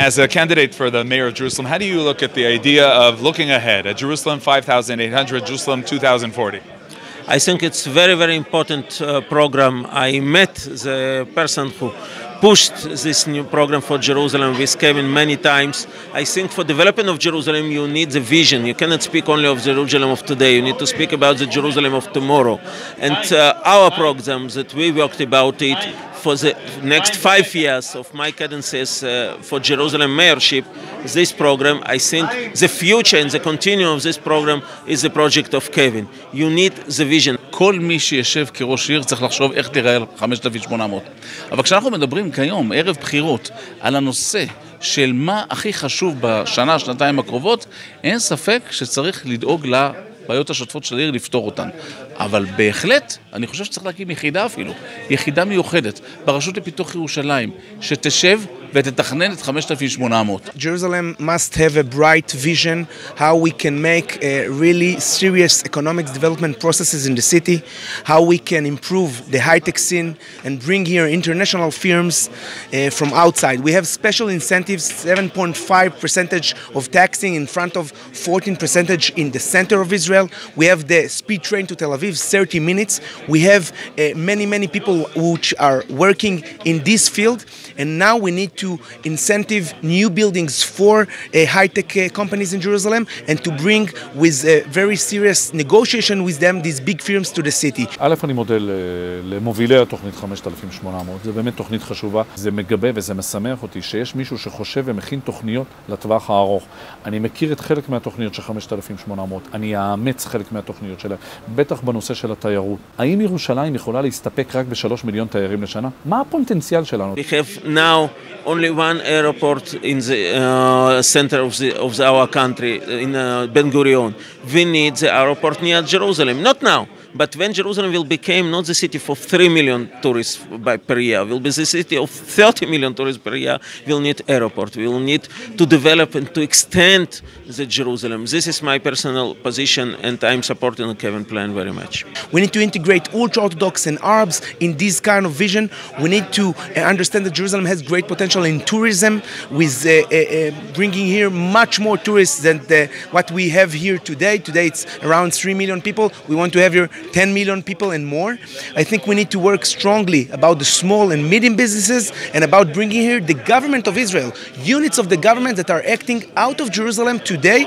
As a candidate for the mayor of Jerusalem, how do you look at the idea of looking ahead at Jerusalem 5,800, Jerusalem 2040? I think it's very, very important program. I met the person who pushed this new program for Jerusalem with Kevin many times. I think for development of Jerusalem, you need the vision. You cannot speak only of Jerusalem of today. You need to speak about the Jerusalem of tomorrow. And our program that we worked about it for the next 5 years of my cadences for Jerusalem mayorship, this program, I think the future and the continuum of this program is the project of Kevin. You need the vision. כל מי שישב כראש עיר צריך לחשוב איך תיראה 5,800. אבל כשאנחנו מדברים כיום, ערב בחירות, על הנושא של מה הכי חשוב בשנה, שנתיים הקרובות, אין ספק שצריך לדאוג לבעיות השוטפות של העיר לפתור אותן. אבל בהחלט, אני חושב שצריך להקים יחידה אפילו, יחידה מיוחדת, ברשות לפיתוח ירושלים, שתשב ותתכנן את 5,800. Jerusalem must have a bright vision how we can make really serious economic development processes in the city, how we can improve the high-tech scene and bring here international firms from outside. We have special incentives, 7.5% of taxing in front of 14% in the center of Israel. We have the speed train to Tel Aviv, 30 minutes. We have many people which are working in this field, and now we need to incentive new buildings for high-tech companies in Jerusalem and to bring with a very serious negotiation with them these big firms to the city. א', אני מודה למובילי התוכנית 5,800, זה באמת תוכנית חשובה, זה מגבה וזה משמח אותי שיש מישהו שחושב ומכין תוכניות לטווח הארוך. אני מכיר את חלק מהתוכניות של 5,800, אני אאמץ חלק מהתוכניות שלה, בטח בנושא של התיירות. האם ירושלים יכולה להסתפק רק ב3 מיליון תיירים לשנה? מה הפוטנציאל שלנו? We have now only one airport in the center of our country, in Ben Gurion. We need the airport near Jerusalem, not now. But when Jerusalem will become not the city for 3 million tourists per year, will be the city of 30 million tourists per year, we'll need airport. We will need to develop and to extend the Jerusalem. This is my personal position, and I'm supporting the Kevin plan very much. We need to integrate ultra-Orthodox and Arabs in this kind of vision. We need to understand that Jerusalem has great potential in tourism, with bringing here much more tourists than what we have here today. Today it's around 3 million people. We want to have here 10 million people and more. I think we need to work strongly about the small and medium businesses and about bringing here the government of Israel, units of the government that are acting out of Jerusalem today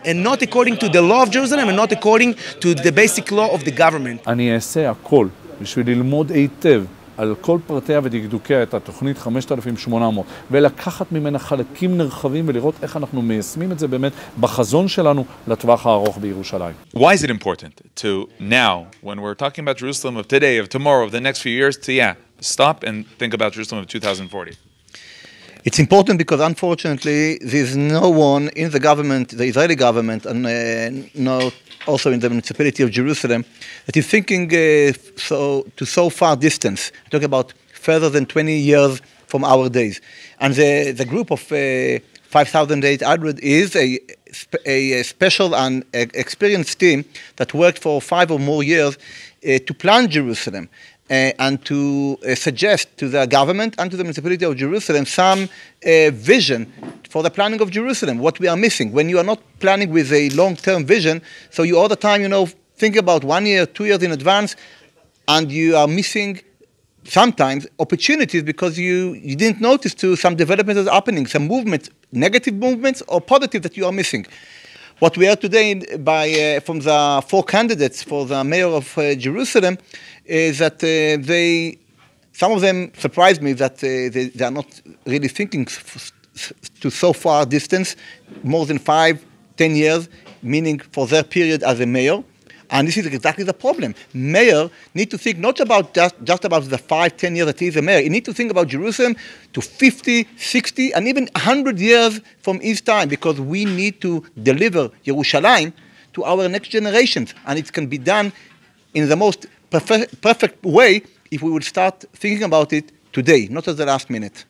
and not according to the law of Jerusalem and not according to the basic law of the government. אני אעשה הכל בשביל ללמוד היטב על כל פרטיה ודקדוקיה את התוכנית 5,800 ולקחת ממנה חלקים נרחבים ולראות איך אנחנו מיישמים את זה באמת בחזון שלנו לטווח הארוך בירושלים. Why is it important to now, when we're talking about Jerusalem of today, of tomorrow, of the next few years, to stop and think about Jerusalem of 2040? It's important because, unfortunately, there's no one in the government, the Israeli government, and no, also in the municipality of Jerusalem, that is thinking so far distance. I'm talking about further than 20 years from our days. And the group of 5,800 is a special and experienced team that worked for 5 or more years to plan Jerusalem. And to suggest to the government and to the municipality of Jerusalem some vision for the planning of Jerusalem, what we are missing. When you are not planning with a long-term vision, so you all the time, think about 1 year, 2 years in advance, and you are missing sometimes opportunities because you didn't notice to some developments that are happening, some movements, negative movements or positive that you are missing. What we heard today from the 4 candidates for the mayor of Jerusalem is that some of them surprised me that they are not really thinking to so far distance, more than 5-10 years, meaning for their period as a mayor. And this is exactly the problem. Mayor need to think not about just about the 5-10 years that he is a mayor. He need to think about Jerusalem to 50, 60, and even 100 years from his time, because we need to deliver Yerushalayim to our next generations. And it can be done in the most perfect way if we would start thinking about it today, not at the last minute.